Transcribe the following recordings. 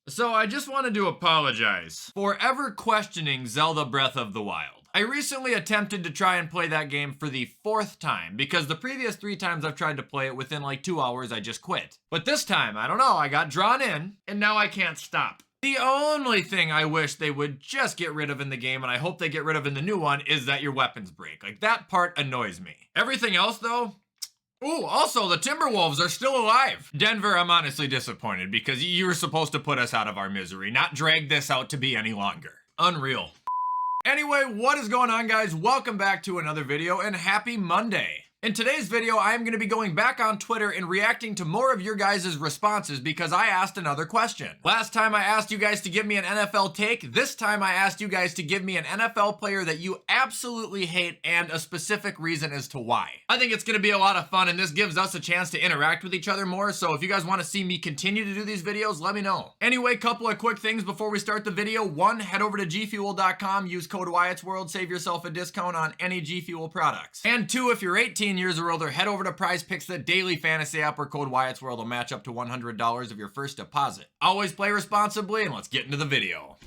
So I just wanted to apologize for ever questioning Zelda Breath of the Wild. I recently attempted to try and play that game for the 4th time because the previous 3 times I've tried to play it within like 2 hours I just quit. But this time, I don't know, I got drawn in and now I can't stop. The only thing I wish they would just get rid of in the game, and I hope they get rid of in the new one, is that your weapons break. Like, that part annoys me. Everything else though, ooh, also, the Timberwolves are still alive. Denver, I'm honestly disappointed because you were supposed to put us out of our misery, not drag this out to be any longer. Unreal. Anyway, what is going on, guys? Welcome back to another video and happy Monday. In today's video, I am going to be going back on Twitter and reacting to more of your guys' responses because I asked another question. Last time I asked you guys to give me an NFL take. This time I asked you guys to give me an NFL player that you absolutely hate and a specific reason as to why. I think it's going to be a lot of fun and this gives us a chance to interact with each other more, so if you guys want to see me continue to do these videos, let me know. Anyway, couple of quick things before we start the video. 1, head over to gfuel.com, use code WyattzWorld, save yourself a discount on any G Fuel products. And 2, if you're 18 years or older, head over to Prize Picks, the daily fantasy app where code WyattzWorld will match up to $100 of your first deposit. Always play responsibly, and let's get into the video.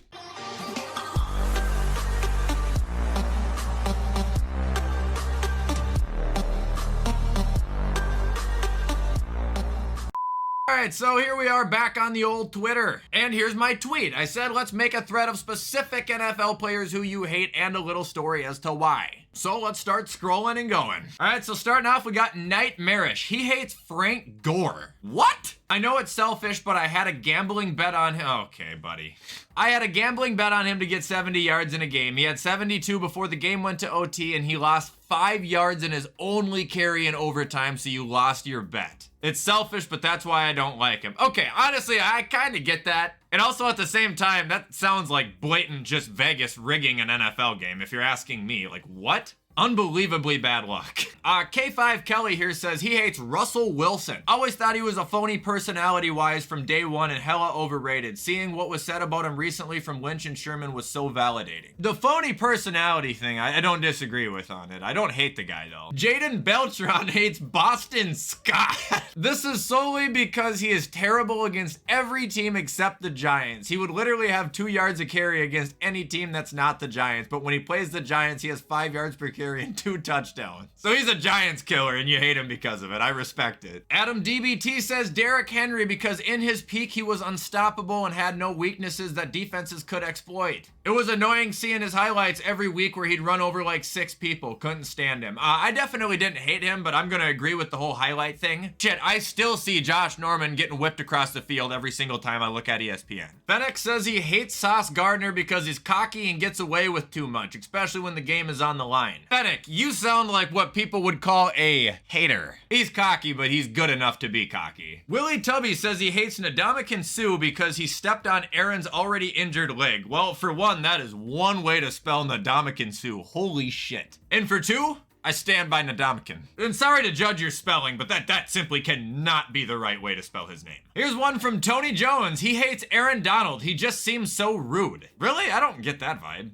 Alright, so here we are back on the old Twitter. And here's my tweet. I said, let's make a thread of specific NFL players who you hate and a little story as to why. So let's start scrolling and going. Alright, so starting off, we got Nightmarish. He hates Frank Gore. What? I know it's selfish, but I had a gambling bet on him. Okay, buddy. I had a gambling bet on him to get 70 yards in a game. He had 72 before the game went to OT, and he lost 5 yards in his only carry in overtime, so you lost your bet. It's selfish, but that's why I don't like him. Okay, honestly, I kind of get that. And also at the same time, that sounds like blatant just Vegas rigging an NFL game, if you're asking me. Like, what? Unbelievably bad luck. K5 Kelly here says he hates Russell Wilson. Always thought he was a phony personality-wise from day one and hella overrated. Seeing what was said about him recently from Lynch and Sherman was so validating. The phony personality thing, I don't disagree with on it. I don't hate the guy though. Jaden Beltran hates Boston Scott. This is solely because he is terrible against every team except the Giants. He would literally have 2 yards a carry against any team that's not the Giants, but when he plays the Giants, he has 5 yards per carry and 2 touchdowns. So he's a Giants killer and you hate him because of it. I respect it. Adam DBT says Derrick Henry because in his peak he was unstoppable and had no weaknesses that defenses could exploit. It was annoying seeing his highlights every week where he'd run over like 6 people. Couldn't stand him. I definitely didn't hate him, but I'm gonna agree with the whole highlight thing. Shit, I still see Josh Norman getting whipped across the field every single time I look at ESPN. Fennec says he hates Sauce Gardner because he's cocky and gets away with too much, especially when the game is on the line. Fennec, you sound like what people would call a hater. He's cocky, but he's good enough to be cocky. Willie Tubby says he hates Ndamukong Suh because he stepped on Aaron's already injured leg. Well, for one, that is one way to spell Ndamukong Suh. Holy shit. And for 2, I stand by Ndamukong. And sorry to judge your spelling, but that simply cannot be the right way to spell his name. Here's one from Tony Jones. He hates Aaron Donald. He just seems so rude. Really? I don't get that vibe.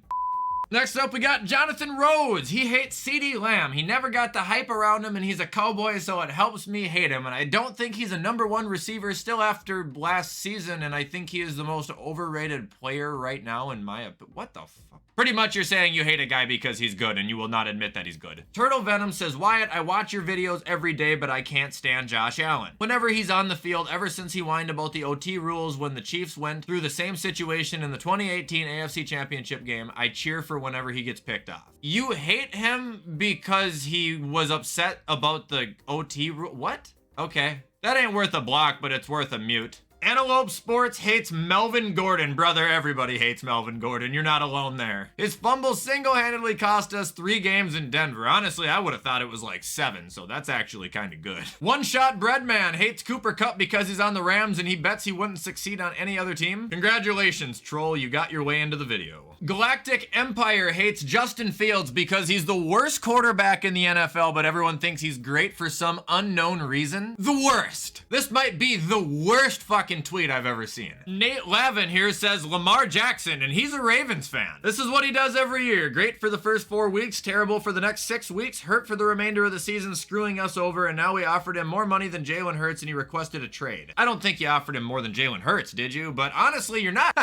Next up, we got Jonathan Rhodes. He hates CeeDee Lamb. He never got the hype around him, and he's a Cowboy, so it helps me hate him. And I don't think he's a #1 receiver still after last season, and I think he is the most overrated player right now in my opinion. What the fuck? Pretty much you're saying you hate a guy because he's good, and you will not admit that he's good. Turtle Venom says, Wyatt, I watch your videos every day, but I can't stand Josh Allen. Whenever he's on the field, ever since he whined about the OT rules when the Chiefs went through the same situation in the 2018 AFC Championship game, I cheer for whenever he gets picked off. You hate him because he was upset about the OT rule? What? Okay. That ain't worth a block, but it's worth a mute. Antelope Sports hates Melvin Gordon. Brother, everybody hates Melvin Gordon. You're not alone there. His fumble single-handedly cost us 3 games in Denver. Honestly, I would have thought it was like 7, so that's actually kind of good. One Shot Breadman hates Cooper Kupp because he's on the Rams and he bets he wouldn't succeed on any other team. Congratulations, troll. You got your way into the video. Galactic Empire hates Justin Fields because he's the worst quarterback in the NFL, but everyone thinks he's great for some unknown reason. The worst. This might be the worst fucking fucking tweet I've ever seen. Nate Lavin here says Lamar Jackson, and he's a Ravens fan. This is what he does every year. Great for the first 4 weeks, terrible for the next 6 weeks, hurt for the remainder of the season, screwing us over, and now we offered him more money than Jalen Hurts and he requested a trade. I don't think you offered him more than Jalen Hurts, did you? But honestly, you're not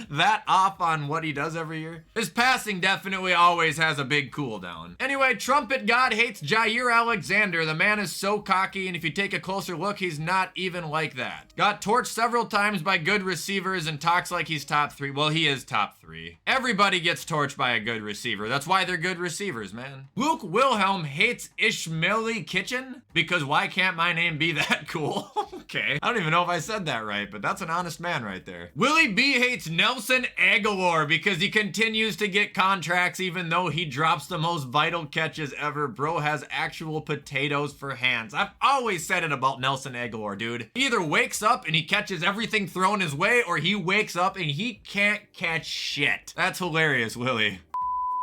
that off on what he does every year. His passing definitely always has a big cool down. Anyway, Trumpet God hates Jair Alexander. The man is so cocky, and if you take a closer look, he's not even like that. Got torched several times by good receivers and talks like he's top 3. Well, he is top 3. Everybody gets torched by a good receiver. That's why they're good receivers, man. Luke Wilhelm hates Ishmaeli Kitchen because why can't my name be that cool? Okay. I don't even know if I said that right, but that's an honest man right there. Willie B hates Nelson Aguilar because he continues to get contracts even though he drops the most vital catches ever. Bro has actual potatoes for hands. I've always said it about Nelson Aguilar, dude. He either wakes up and he catches everything thrown his way, or he wakes up and he can't catch shit. That's hilarious, Willie.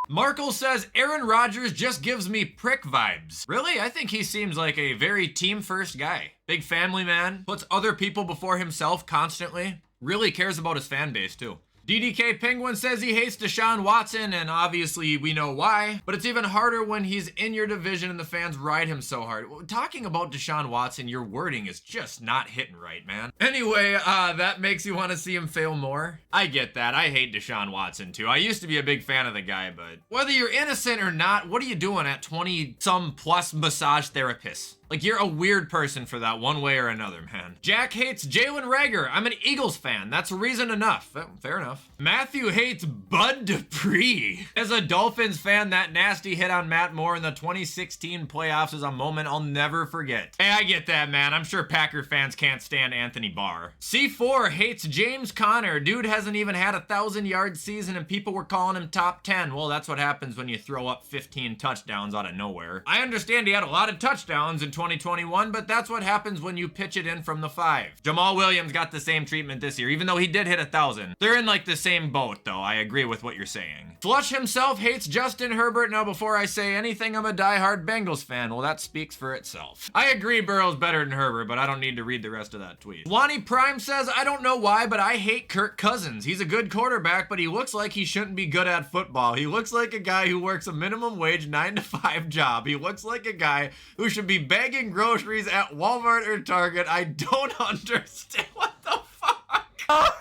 Markle says Aaron Rodgers just gives me prick vibes. Really? I think he seems like a very team-first guy. Big family man, puts other people before himself constantly. Really cares about his fan base too. DDK Penguin says he hates Deshaun Watson, and obviously we know why, but it's even harder when he's in your division and the fans ride him so hard. Talking about Deshaun Watson, your wording is just not hitting right, man. Anyway, that makes you want to see him fail more. I get that. I hate Deshaun Watson too. I used to be a big fan of the guy, but whether you're innocent or not, what are you doing at 20-some plus massage therapists? Like, you're a weird person for that one way or another, man. Jack hates Jalen Reagor. I'm an Eagles fan. That's reason enough. Fair enough. Matthew hates Bud Dupree. As a Dolphins fan, that nasty hit on Matt Moore in the 2016 playoffs is a moment I'll never forget. Hey, I get that, man. I'm sure Packer fans can't stand Anthony Barr. C4 hates James Conner. Dude hasn't even had a 1,000-yard season and people were calling him top 10. Well, that's what happens when you throw up 15 touchdowns out of nowhere. I understand he had a lot of touchdowns in 2021, but that's what happens when you pitch it in from the 5. Jamal Williams got the same treatment this year, even though he did hit 1,000. They're in like the same boat, though. I agree with what you're saying. Flush himself hates Justin Herbert. Now, before I say anything, I'm a diehard Bengals fan. Well, that speaks for itself. I agree Burrow's better than Herbert, but I don't need to read the rest of that tweet. Lonnie Prime says, I don't know why, but I hate Kirk Cousins. He's a good quarterback, but he looks like he shouldn't be good at football. He looks like a guy who works a minimum wage 9-to-5 job. He looks like a guy who should be bagging groceries at Walmart or Target. I don't understand. What the fuck?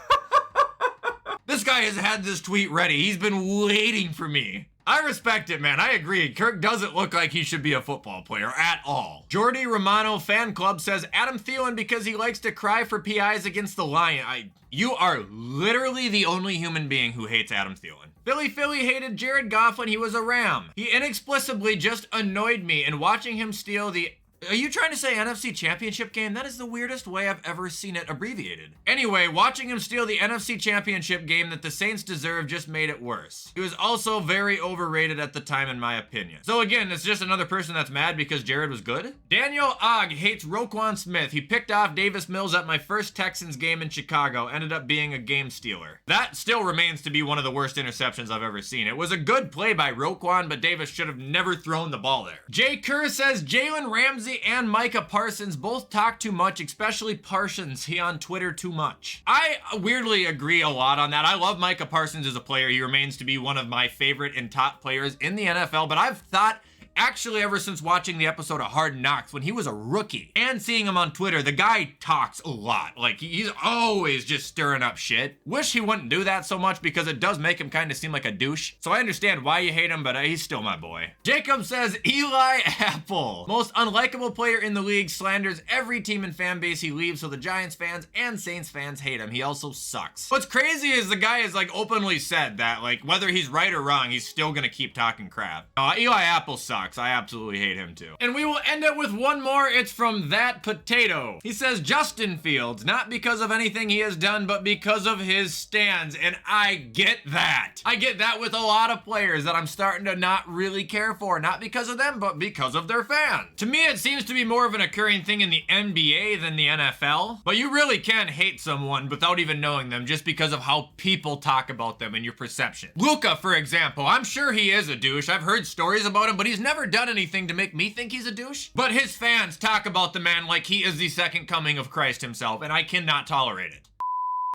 This guy has had this tweet ready. He's been waiting for me. I respect it, man. I agree. Kirk doesn't look like he should be a football player at all. Jordy Romano Fan Club says Adam Thielen because he likes to cry for PIs against the Lions. You are literally the only human being who hates Adam Thielen. Philly hated Jared Goff when he was a Ram. He inexplicably just annoyed me, and watching him steal the... Are you trying to say NFC Championship game? That is the weirdest way I've ever seen it abbreviated. Anyway, watching him steal the NFC Championship game that the Saints deserve just made it worse. He was also very overrated at the time, in my opinion. So again, it's just another person that's mad because Jared was good? Daniel Ogg hates Roquan Smith. He picked off Davis Mills at my first Texans game in Chicago, ended up being a game stealer. That still remains to be one of the worst interceptions I've ever seen. It was a good play by Roquan, but Davis should have never thrown the ball there. Jay Kerr says Jalen Ramsey and Micah Parsons both talk too much, especially Parsons. He on Twitter too much. I weirdly agree a lot on that. I love Micah Parsons as a player. He remains to be one of my favorite and top players in the NFL, but I've thought actually ever since watching the episode of Hard Knocks when he was a rookie and seeing him on Twitter, the guy talks a lot. Like, he's always just stirring up shit. Wish he wouldn't do that so much because it does make him kind of seem like a douche. So I understand why you hate him, but he's still my boy. Jacob says Eli Apple, most unlikable player in the league, slanders every team and fan base he leaves, so the Giants fans and Saints fans hate him. He also sucks. What's crazy is the guy has like openly said that, like, whether he's right or wrong, he's still gonna keep talking crap. Eli Apple sucks. I absolutely hate him too. And we will end it with one more. It's from That Potato. He says Justin Fields, not because of anything he has done, but because of his stands. And I get that. I get that with a lot of players that I'm starting to not really care for. Not because of them, but because of their fans. To me, it seems to be more of an occurring thing in the NBA than the NFL. But you really can hate someone without even knowing them just because of how people talk about them and your perception. Luka, for example, I'm sure he is a douche. I've heard stories about him, but he's never never done anything to make me think he's a douche, but his fans talk about the man like he is the second coming of Christ himself, and I cannot tolerate it.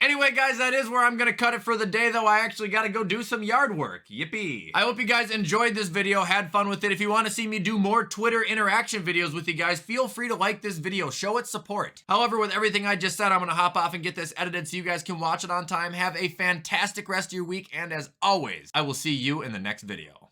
Anyway, guys, that is where I'm gonna cut it for the day, though I actually gotta go do some yard work. Yippee. I hope you guys enjoyed this video, had fun with it. If you want to see me do more Twitter interaction videos with you guys, feel free to like this video, show it support. However, with everything I just said, I'm gonna hop off and get this edited so you guys can watch it on time. Have a fantastic rest of your week, and as always, I will see you in the next video.